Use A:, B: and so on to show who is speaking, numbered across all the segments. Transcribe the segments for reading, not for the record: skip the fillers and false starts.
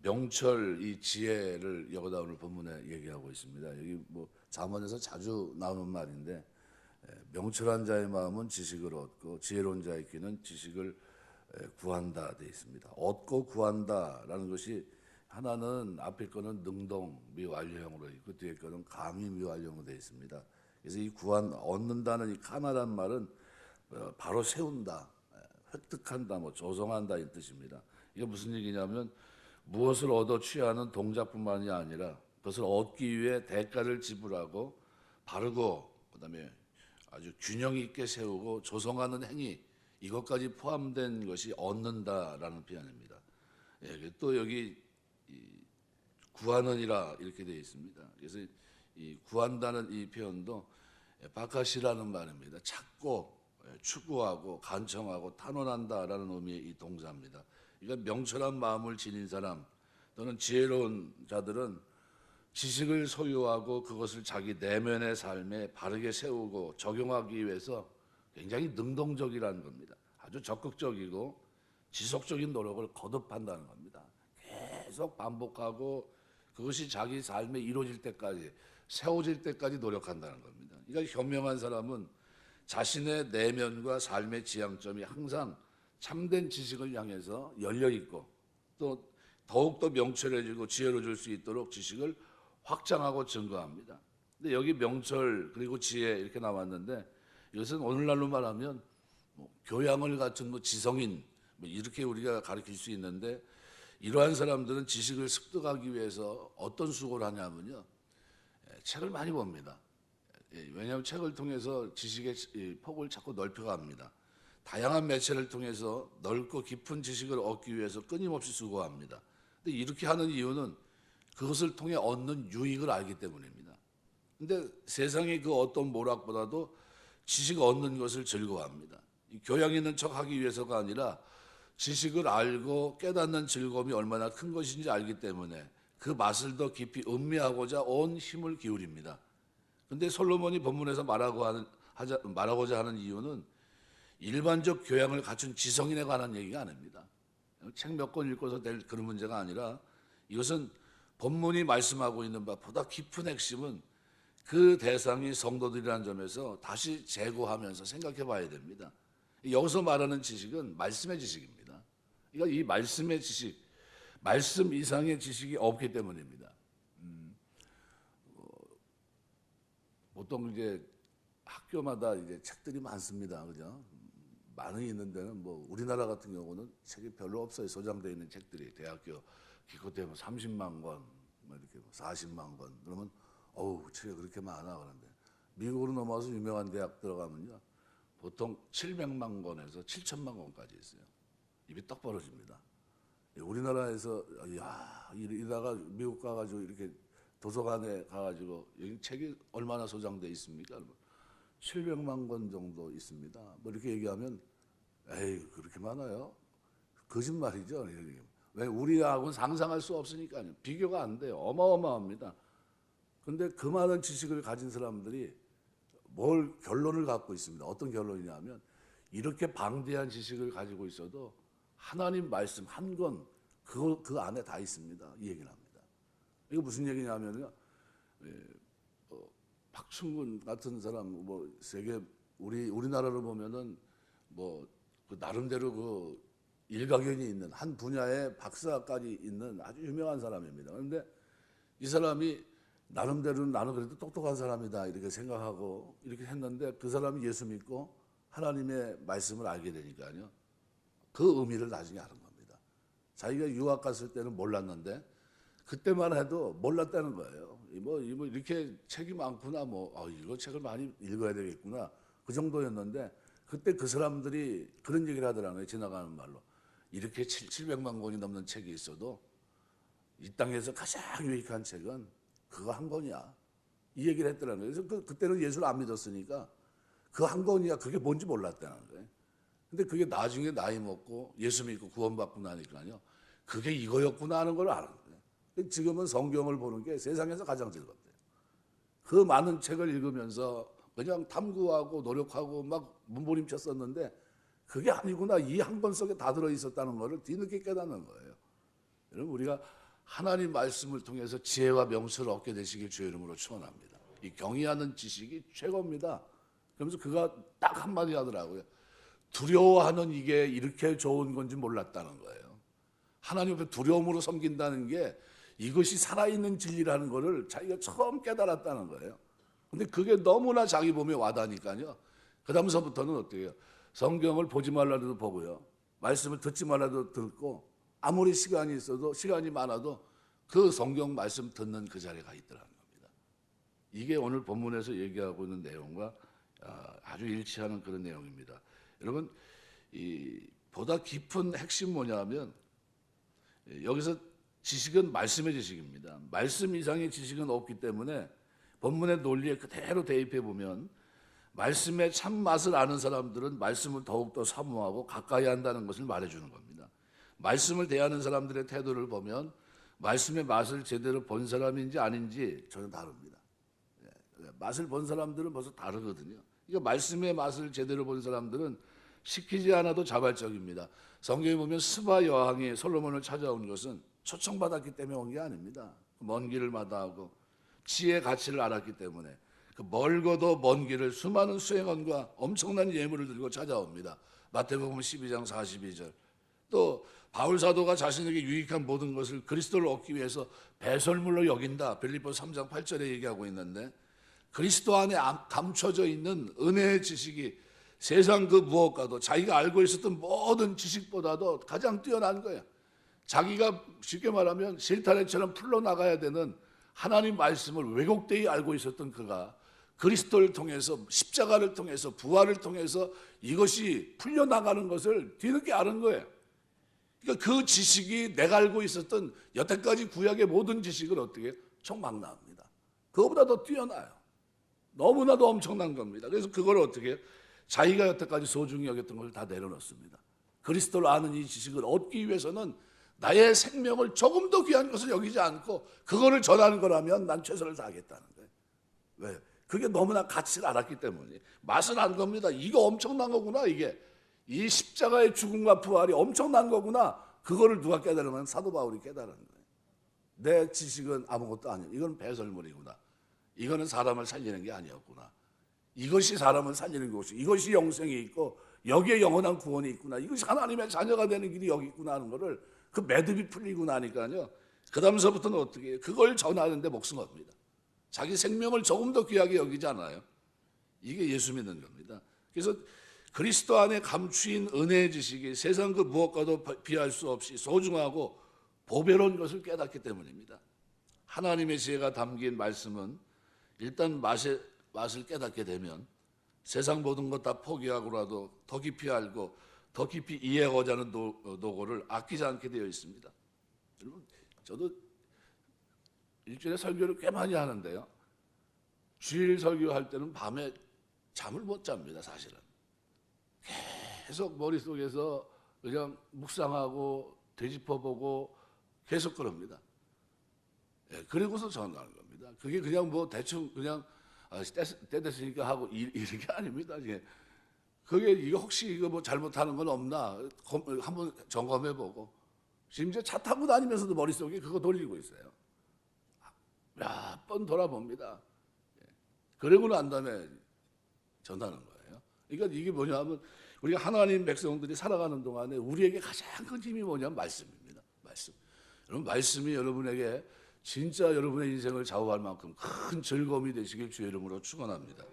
A: 명철 이 지혜를 여기다 오늘 본문에 얘기하고 있습니다. 여기 뭐 잠언에서 자주 나오는 말인데 명철한 자의 마음은 지식을 얻고 지혜로운 자의 귀는 지식을 구한다 되어 있습니다. 얻고 구한다라는 것이 하나는 앞에 거는 능동 미완료형으로 있고 뒤에 거는 감히 미완료형으로 되어 있습니다. 그래서 이 얻는다는 이 카나란 말은 바로 세운다, 획득한다, 뭐 조성한다 이 뜻입니다. 이게 무슨 얘기냐면 무엇을 얻어 취하는 동작뿐만이 아니라 그것을 얻기 위해 대가를 지불하고 바르고 그다음에 아주 균형 있게 세우고 조성하는 행위 이것까지 포함된 것이 얻는다라는 표현입니다. 예, 또 여기 구하느니라 이렇게 되어 있습니다. 그래서 이 구한다는 이 표현도 바카시라는 말입니다. 찾고 추구하고 간청하고 탄원한다라는 의미의 이 동사입니다. 그러니까 명철한 마음을 지닌 사람 또는 지혜로운 자들은 지식을 소유하고 그것을 자기 내면의 삶에 바르게 세우고 적용하기 위해서 굉장히 능동적이라는 겁니다. 아주 적극적이고 지속적인 노력을 거듭한다는 겁니다. 계속 반복하고 그것이 자기 삶에 이루어질 때까지 세워질 때까지 노력한다는 겁니다. 그러니까 현명한 사람은 자신의 내면과 삶의 지향점이 항상 참된 지식을 향해서 열려 있고 또 더욱더 명철해지고 지혜로워질 수 있도록 지식을 확장하고 증거합니다. 근데 여기 명철 그리고 지혜 이렇게 나왔는데 이것은 오늘날로 말하면 교양을 갖춘 지성인 이렇게 우리가 가르칠 수 있는데 이러한 사람들은 지식을 습득하기 위해서 어떤 수고를 하냐면요. 책을 많이 봅니다. 왜냐하면 책을 통해서 지식의 폭을 자꾸 넓혀갑니다. 다양한 매체를 통해서 넓고 깊은 지식을 얻기 위해서 끊임없이 수고합니다. 근데 이렇게 하는 이유는 그것을 통해 얻는 유익을 알기 때문입니다. 근데 세상의 그 어떤 모락보다도 지식 얻는 것을 즐거워합니다. 교양 있는 척하기 위해서가 아니라 지식을 알고 깨닫는 즐거움이 얼마나 큰 것인지 알기 때문에 그 맛을 더 깊이 음미하고자 온 힘을 기울입니다. 근데 솔로몬이 본문에서 말하고자 하는 이유는 일반적 교양을 갖춘 지성인에 관한 얘기가 아닙니다. 책 몇 권 읽고서 될 그런 문제가 아니라 이것은 본문이 말씀하고 있는 바보다 깊은 핵심은 그 대상이 성도들이라는 점에서 다시 재고하면서 생각해 봐야 됩니다. 여기서 말하는 지식은 말씀의 지식입니다. 그러니까 이 말씀의 지식, 말씀 이상의 지식이 없기 때문입니다. 보통 이제 학교마다 이제 책들이 많습니다. 그죠? 많이 있는 데는 뭐 우리나라 같은 경우는 책이 별로 없어요. 소장되어 있는 책들이 대학교 기껏해면 30만 권, 뭐 이렇게 40만 권. 그러면 어우 책이 그렇게 많아 그런데 미국으로 넘어와서 유명한 대학 들어가면요 보통 700만 권에서 7천만 권까지 있어요. 입이 떡 벌어집니다. 우리나라에서 야 이러다가 미국 가가지고 이렇게 도서관에 가가지고 여기 책이 얼마나 소장돼 있습니까? 700만 권 정도 있습니다. 뭐 이렇게 얘기하면 에이 그렇게 많아요? 거짓말이죠. 왜 우리하고는 상상할 수 없으니까요. 비교가 안 돼요. 어마어마합니다. 그런데 그 많은 지식을 가진 사람들이 뭘 결론을 갖고 있습니다. 어떤 결론이냐면 이렇게 방대한 지식을 가지고 있어도 하나님 말씀 한 권 그 안에 다 있습니다. 이 얘기를 합니다. 이거 무슨 얘기냐면요. 박충근 같은 사람 뭐 세계 우리나라로 보면은 그 나름대로 그 일가견이 있는 한 분야의 박사까지 있는 아주 유명한 사람입니다. 그런데 이 사람이 나름대로 나는 그래도 똑똑한 사람이다 이렇게 생각하고 이렇게 했는데 그 사람이 예수 믿고 하나님의 말씀을 알게 되니까요. 그 의미를 나중에 아는 겁니다. 자기가 유학 갔을 때는 몰랐는데 그때만 해도 몰랐다는 거예요. 뭐 이렇게 책이 많구나, 이거 책을 많이 읽어야 되겠구나 그 정도였는데 그때 그 사람들이 그런 얘기를 하더라고요. 지나가는 말로 이렇게 700만 권이 넘는 책이 있어도 이 땅에서 가장 유익한 책은 그거 한 권이야. 이 얘기를 했더라고요. 그래서 그때는 예수를 안 믿었으니까 그 한 권이야 그게 뭔지 몰랐다는 거예요. 근데 그게 나중에 나이 먹고 예수 믿고 구원받고 나니까요. 그게 이거였구나 하는 걸 아는 거예요. 지금은 성경을 보는 게 세상에서 가장 즐겁대요. 그 많은 책을 읽으면서 그냥 탐구하고 노력하고 막 몸부림쳤었는데 그게 아니구나. 이 한 권 속에 다 들어있었다는 것을 뒤늦게 깨닫는 거예요. 여러분 우리가 하나님 말씀을 통해서 지혜와 명철을 얻게 되시길 주의 이름으로 축원합니다. 이 경외하는 지식이 최고입니다. 그러면서 그가 딱 한마디 하더라고요. 두려워하는 이게 이렇게 좋은 건지 몰랐다는 거예요. 하나님 앞에 두려움으로 섬긴다는 게 이것이 살아있는 진리라는 것을 자기가 처음 깨달았다는 거예요. 근데 그게 너무나 자기 몸에 와닿으니까요. 그 다음서부터는 어떻게 해요? 성경을 보지 말라도 보고요. 말씀을 듣지 말라도 듣고 아무리 시간이 있어도 시간이 많아도 그 성경 말씀 듣는 그 자리에 가 있더라는 겁니다. 이게 오늘 본문에서 얘기하고 있는 내용과 아주 일치하는 그런 내용입니다. 여러분 보다 깊은 핵심 뭐냐면 여기서 지식은 말씀의 지식입니다. 말씀 이상의 지식은 없기 때문에 본문의 논리에 그대로 대입해 보면 말씀의 참 맛을 아는 사람들은 말씀을 더욱더 사모하고 가까이 한다는 것을 말해주는 겁니다. 말씀을 대하는 사람들의 태도를 보면 말씀의 맛을 제대로 본 사람인지 아닌지 전혀 다릅니다. 맛을 본 사람들은 벌써 다르거든요. 그러니까 말씀의 맛을 제대로 본 사람들은 시키지 않아도 자발적입니다. 성경에 보면 스바 여왕이 솔로몬을 찾아온 것은 초청받았기 때문에 온 게 아닙니다. 먼 길을 마다하고 지혜의 가치를 알았기 때문에 그 멀고도 먼 길을 수많은 수행원과 엄청난 예물을 들고 찾아옵니다. 마태복음 12장 42절. 또 바울 사도가 자신에게 유익한 모든 것을 그리스도를 얻기 위해서 배설물로 여긴다. 빌립보서 3장 8절에 얘기하고 있는데 그리스도 안에 감춰져 있는 은혜의 지식이 세상 그 무엇과도 자기가 알고 있었던 모든 지식보다도 가장 뛰어난 거예요. 자기가 쉽게 말하면 실타래처럼 풀러나가야 되는 하나님 말씀을 왜곡되이 알고 있었던 그가 그리스도를 통해서 십자가를 통해서 부활을 통해서 이것이 풀려나가는 것을 뒤늦게 아는 거예요. 그러니까 그 지식이 내가 알고 있었던 여태까지 구약의 모든 지식을 어떻게 총망라합니다. 그거보다 더 뛰어나요. 너무나도 엄청난 겁니다. 그래서 그걸 어떻게 해요? 자기가 여태까지 소중히 여겼던 것을 다 내려놓습니다. 그리스도를 아는 이 지식을 얻기 위해서는 나의 생명을 조금 더 귀한 것을 여기지 않고 그거를 전하는 거라면 난 최선을 다하겠다는 거예요. 왜? 그게 너무나 가치를 알았기 때문에 맛을 안 겁니다. 이거 엄청난 거구나. 이게 이 십자가의 죽음과 부활이 엄청난 거구나. 그거를 누가 깨달으면 사도 바울이 깨달은 거예요. 내 지식은 아무것도 아니야. 이건 배설물이구나. 이거는 사람을 살리는 게 아니었구나. 이것이 사람을 살리는 것이 이것이 영생이 있고 여기에 영원한 구원이 있구나. 이것이 하나님의 자녀가 되는 길이 여기 있구나 하는 거를 그 매듭이 풀리고 나니까요. 그 다음서부터는 어떻게 해요? 그걸 전하는데 목숨 겁니다. 자기 생명을 조금 더 귀하게 여기지 않아요. 이게 예수 믿는 겁니다. 그래서 그리스도 안에 감추인 은혜의 지식이 세상 그 무엇과도 비할 수 없이 소중하고 보배로운 것을 깨닫기 때문입니다. 하나님의 지혜가 담긴 말씀은 일단 맛을 깨닫게 되면 세상 모든 것 다 포기하고라도 더 깊이 알고 더 깊이 이해하고자 하는 노고를 아끼지 않게 되어 있습니다. 여러분, 저도 일주일에 설교를 꽤 많이 하는데요. 주일 설교할 때는 밤에 잠을 못 잡니다, 사실은. 계속 머릿속에서 그냥 묵상하고 되짚어보고 계속 그럽니다. 그리고서 전하는 겁니다. 그게 그냥 뭐 대충 그냥 때 됐으니까 하고 이런 게 아닙니다. 그게 이거 혹시 이거 뭐 잘못하는 건 없나 한번 점검해보고 심지어 차 타고 다니면서도 머릿속에 그거 돌리고 있어요. 몇 번 돌아봅니다. 그러고 난 다음에 전하는 거예요. 그러니까 이게 뭐냐면 우리가 하나님 백성들이 살아가는 동안에 우리에게 가장 큰 힘이 뭐냐면 말씀입니다. 말씀. 여러분 말씀이 여러분에게 진짜 여러분의 인생을 좌우할 만큼 큰 즐거움이 되시길 주의 이름으로 축원합니다.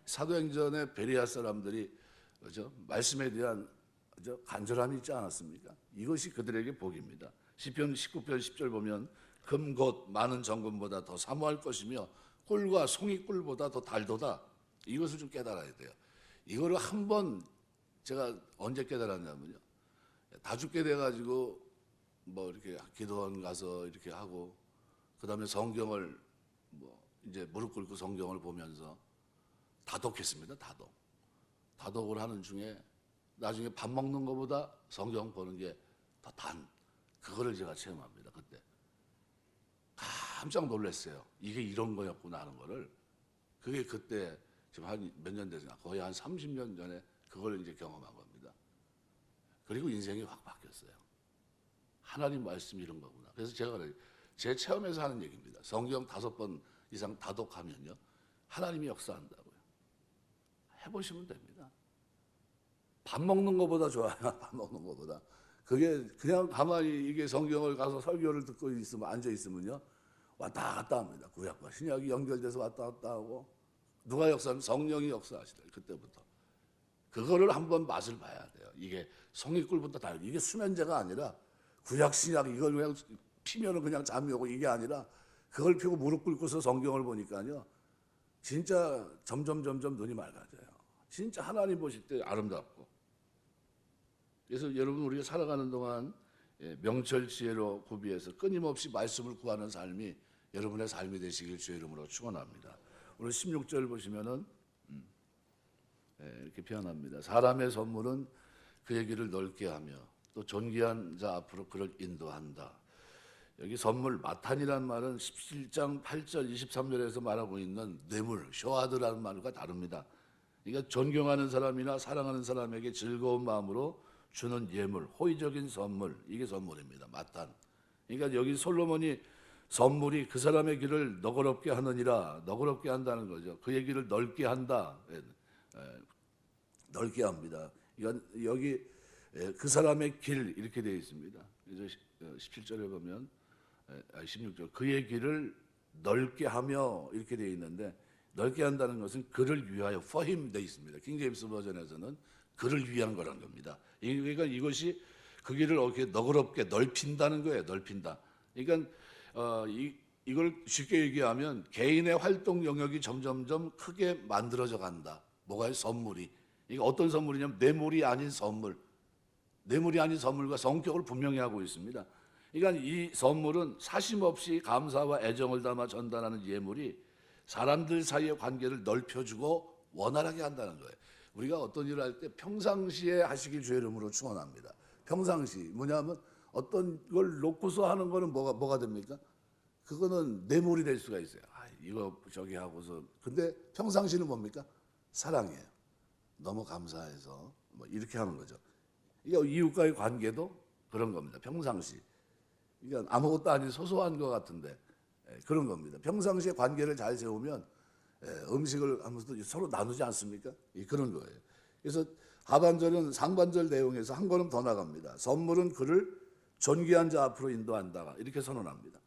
A: 사도행전의 베레아 사람들이 그죠? 말씀에 대한 그죠? 간절함이 있지 않았습니까? 이것이 그들에게 복입니다. 시편 19편 10절 보면 금 곧 많은 정금보다 더 사모할 것이며 꿀과 송이꿀보다 더 달도다. 이것을 좀 깨달아야 돼요. 이거를 한번 제가 언제 깨달았냐면요. 다 죽게 돼가지고 뭐 이렇게 기도원 가서 이렇게 하고 그 다음에 성경을 뭐 이제 무릎 꿇고 성경을 보면서 다독했습니다. 다독을 하는 중에 나중에 밥 먹는 것보다 성경 보는 게 더 그거를 제가 체험합니다. 그때 깜짝 놀랐어요. 이게 이런 거였구나 하는 거를. 그게 그때 지금 한 몇 년 됐나 거의 한 30년 전에 그걸 이제 경험한 겁니다. 그리고 인생이 확 바뀌었어요. 하나님 말씀이 이런 거구나. 그래서 제가 그래요. 제 체험에서 하는 얘기입니다. 성경 5번 이상 다독하면요, 하나님이 역사한다고요. 해보시면 됩니다. 밥 먹는 것보다 좋아요. 밥 먹는 것보다. 그게 그냥 가만히 이게 성경을 가서 설교를 듣고 있으면, 앉아 있으면요, 왔다 갔다 합니다. 구약과 신약이 연결돼서 왔다 갔다 하고, 누가 역사하면 성령이 역사하시다. 그때부터 그거를 한번 맛을 봐야 돼요. 이게 성의꿀부터 다르고, 이게 수면제가 아니라 구약 신약 이걸 그냥 피면은 그냥 잠이 오고, 이게 아니라 그걸 피고 무릎 꿇고서 성경을 보니까요, 진짜 점점 눈이 맑아져요. 진짜 하나님 보실 때 아름답고. 그래서 여러분, 우리가 살아가는 동안 명철 지혜로 구비해서 끊임없이 말씀을 구하는 삶이 여러분의 삶이 되시길 주의 이름으로 축원합니다. 오늘 16절 보시면은 이렇게 표현합니다. 사람의 선물은 그의 길을 넓게 하며 또 존귀한 자 앞으로 그를 인도한다. 여기 선물 마탄이라는 말은 17장 8절 23절에서 말하고 있는 뇌물, 쇼하드라는 말과 다릅니다. 그러니까 존경하는 사람이나 사랑하는 사람에게 즐거운 마음으로 주는 예물, 호의적인 선물, 이게 선물입니다. 마탄. 그러니까 여기 솔로몬이 선물이 그 사람의 길을 너그럽게 하느니라, 너그럽게 한다는 거죠. 그의 길을 넓게 한다, 넓게 합니다. 이건 여기 그 사람의 길 이렇게 되어 있습니다. 그래서 17절에 보면 16절 그의 길을 넓게 하며 이렇게 되어 있는데, 넓게 한다는 것은 그를 위하여 for him 되어 있습니다. 킹제임스 버전에서는 그를 위한 거란 겁니다. 그러니까 이것이 그 길을 이렇게 너그럽게 넓힌다는 거예요. 넓힌다. 그러니까 이걸 쉽게 얘기하면 개인의 활동 영역이 점점점 크게 만들어져 간다. 뭐가요? 선물이. 이게 어떤 선물이냐면 뇌물이 아닌 선물. 뇌물이 아닌 선물과 성격을 분명히 하고 있습니다. 그러니까 이 선물은 사심 없이 감사와 애정을 담아 전달하는 예물이 사람들 사이의 관계를 넓혀주고 원활하게 한다는 거예요. 우리가 어떤 일을 할 때 평상시에 하시길 주의 이름으로 축원합니다. 평상시 뭐냐면 어떤 걸 놓고서 하는 거는 뭐가 됩니까? 그거는 뇌물이 될 수가 있어요. 이거 저기 하고서. 근데 평상시는 뭡니까? 사랑이에요. 너무 감사해서 뭐 이렇게 하는 거죠. 이게 이웃과의 관계도 그런 겁니다. 평상시. 그러니까 아무것도 아닌 소소한 것 같은데 그런 겁니다. 평상시에 관계를 잘 세우면 음식을 하면서도 서로 나누지 않습니까? 그런 거예요. 그래서 하반절은 상반절 내용에서 한 걸음 더 나갑니다. 선물은 그를 존귀한 자 앞으로 인도한다. 이렇게 선언합니다.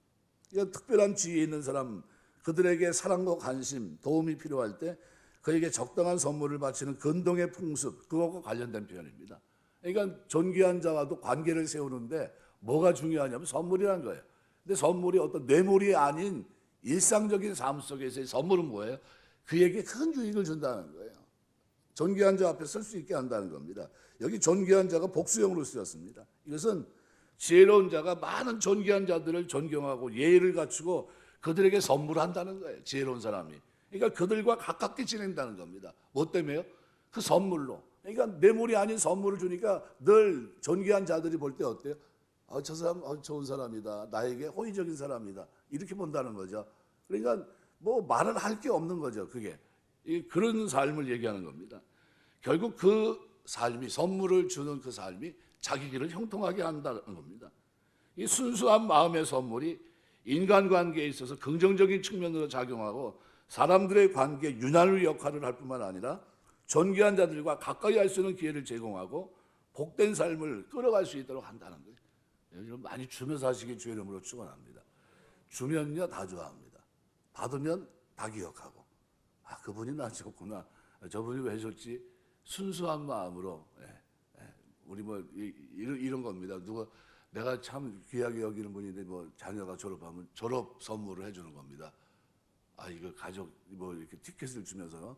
A: 그러니까 특별한 지위에 있는 사람, 그들에게 사랑과 관심, 도움이 필요할 때 그에게 적당한 선물을 바치는 근동의 풍습, 그것과 관련된 표현입니다. 그러니까 존귀한 자와도 관계를 세우는데 뭐가 중요하냐면 선물이라는 거예요. 근데 선물이 어떤 뇌물이 아닌 일상적인 삶 속에서의 선물은 뭐예요? 그에게 큰 유익을 준다는 거예요. 존귀한 자 앞에 설 수 있게 한다는 겁니다. 여기 존귀한 자가 복수형으로 쓰였습니다. 이것은 지혜로운 자가 많은 존귀한 자들을 존경하고 예의를 갖추고 그들에게 선물한다는 거예요. 지혜로운 사람이. 그러니까 그들과 가깝게 지낸다는 겁니다. 뭐 때문에요? 그 선물로. 그러니까 뇌물이 아닌 선물을 주니까 늘 존귀한 자들이 볼 때 어때요? 저 사람 좋은 사람이다. 나에게 호의적인 사람이다. 이렇게 본다는 거죠. 그러니까 뭐 말을 할 게 없는 거죠. 그게. 그런 삶을 얘기하는 겁니다. 결국 그 삶이, 선물을 주는 그 삶이 자기 길을 형통하게 한다는 겁니다. 이 순수한 마음의 선물이 인간관계에 있어서 긍정적인 측면으로 작용하고 사람들의 관계 윤활유 역할을 할 뿐만 아니라 존귀한 자들과 가까이 할 수 있는 기회를 제공하고 복된 삶을 끌어갈 수 있도록 한다는 거예요. 여러분 많이 주면서 하시길 주의 이름으로 축원합니다. 주면요 다 좋아합니다. 받으면 다 기억하고, 그분이 나 줬구나, 저분이 왜 줬지? 순수한 마음으로. 우리 뭐 이런 겁니다. 누가 내가 참 귀하게 여기는 분인데 뭐 자녀가 졸업하면 졸업 선물을 해주는 겁니다. 이거 가족 뭐 이렇게 티켓을 주면서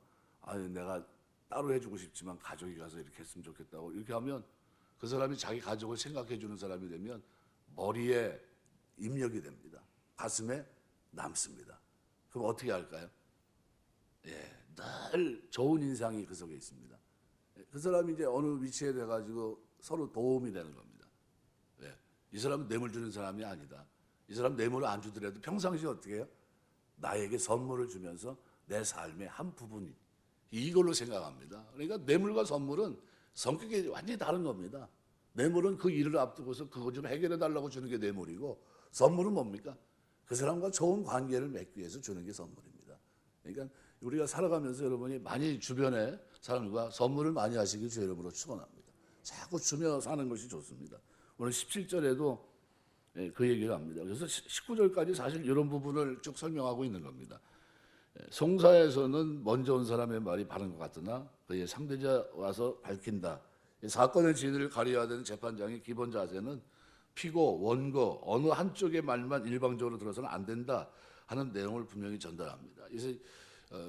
A: 내가 따로 해주고 싶지만 가족이 가서 이렇게 했으면 좋겠다고 이렇게 하면 그 사람이 자기 가족을 생각해 주는 사람이 되면 머리에 입력이 됩니다. 가슴에 남습니다. 그럼 어떻게 할까요? 늘 좋은 인상이 그 속에 있습니다. 그 사람이 이제 어느 위치에 돼가지고 서로 도움이 되는 겁니다. 이 사람은 뇌물 주는 사람이 아니다. 이 사람 뇌물을 안 주더라도 평상시에 어떻게 해요? 나에게 선물을 주면서 내 삶의 한 부분이 이걸로 생각합니다. 그러니까 뇌물과 선물은 성격이 완전히 다른 겁니다. 뇌물은 그 일을 앞두고서 그거 좀 해결해 달라고 주는 게 뇌물이고, 선물은 뭡니까? 그 사람과 좋은 관계를 맺기 위해서 주는 게 선물입니다. 그러니까 우리가 살아가면서 여러분이 많이 주변에 사람과 선물을 많이 하시길 주 이름으로 축원합니다. 자꾸 주며 사는 것이 좋습니다. 오늘 17절에도 그 얘기를 합니다. 그래서 19절까지 사실 이런 부분을 쭉 설명하고 있는 겁니다. 송사에서는 먼저 온 사람의 말이 바른 것 같으나 그의 상대자 와서 밝힌다. 사건의 진위를 가려야 되는 재판장의 기본 자세는 피고 원고 어느 한쪽의 말만 일방적으로 들어서는 안 된다 하는 내용을 분명히 전달합니다. 그래서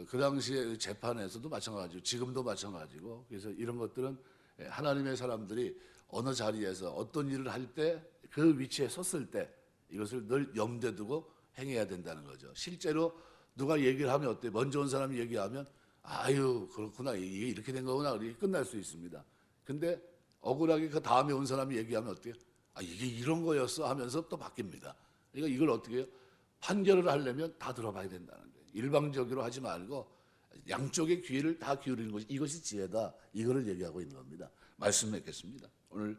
A: 그 당시에 재판에서도 마찬가지고 지금도 마찬가지고, 그래서 이런 것들은 하나님의 사람들이 어느 자리에서 어떤 일을 할 때 그 위치에 섰을 때 이것을 늘 염두에 두고 행해야 된다는 거죠. 실제로 누가 얘기를 하면 어때? 먼저 온 사람이 얘기하면 아유 그렇구나, 이게 이렇게 된 거구나, 이렇게 끝날 수 있습니다. 근데 억울하게 그 다음에 온 사람이 얘기하면 어때요? 아 이게 이런 거였어 하면서 또 바뀝니다. 그러니까 이걸 어떻게 해요? 판결을 하려면 다 들어봐야 된다는 거예요. 일방적으로 하지 말고 양쪽의 귀를 다 기울이는 것이, 이것이 지혜다. 이거를 얘기하고 있는 겁니다. 말씀 맺겠습니다. 오늘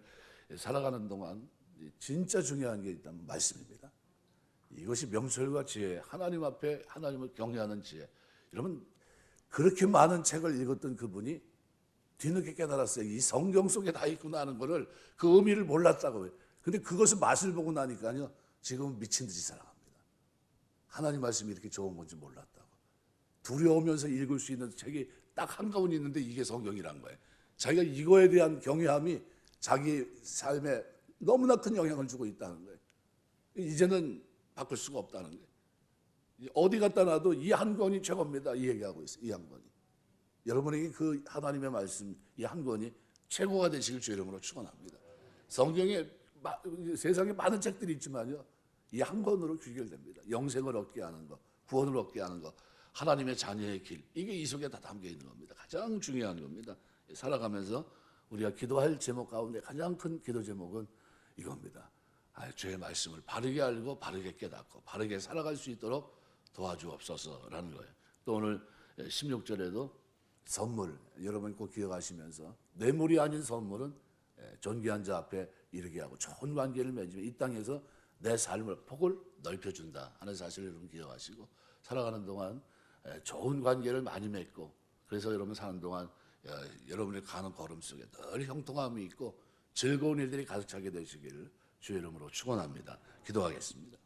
A: 살아가는 동안 진짜 중요한 게 있다면 말씀입니다. 이것이 명철과 지혜, 하나님 앞에 하나님을 경외하는 지혜. 여러분 그렇게 많은 책을 읽었던 그분이 뒤늦게 깨달았어요. 이 성경 속에 다 있구나 하는 거를, 그 의미를 몰랐다고요. 근데 그것을 맛을 보고 나니까요 지금 미친 듯이 살아갑니다. 하나님 말씀이 이렇게 좋은 건지 몰랐다고. 두려우면서 읽을 수 있는 책이 딱 한가운데 있는데 이게 성경이란 거예요. 자기가 이거에 대한 경외함이 자기 삶에 너무나 큰 영향을 주고 있다는 거예요. 이제는 바꿀 수가 없다는 거예요. 어디 갖다 놔도 이 한 권이 최고입니다. 이 얘기하고 있어요. 이 한 권이. 여러분에게 그 하나님의 말씀 이 한 권이 최고가 되시길 주 이름으로 축원합니다. 성경에 세상에 많은 책들이 있지만요, 이 한 권으로 귀결됩니다. 영생을 얻게 하는 것, 구원을 얻게 하는 것, 하나님의 자녀의 길, 이게 이 속에 다 담겨 있는 겁니다. 가장 중요한 겁니다. 살아가면서 우리가 기도할 제목 가운데 가장 큰 기도 제목은 이겁니다. 주의 말씀을 바르게 알고 바르게 깨닫고 바르게 살아갈 수 있도록 도와주옵소서라는 거예요. 또 오늘 16절에도 선물, 여러분 꼭 기억하시면서 뇌물이 아닌 선물은 존귀한 자 앞에 이르게 하고 좋은 관계를 맺으면 이 땅에서 내 삶을 폭을 넓혀준다 하는 사실을 여러분 기억하시고, 살아가는 동안 좋은 관계를 많이 맺고, 그래서 여러분 사는 동안 여러분이 가는 걸음 속에 늘 형통함이 있고 즐거운 일들이 가득 차게 되시기를 주의 이름으로 축원합니다. 기도하겠습니다.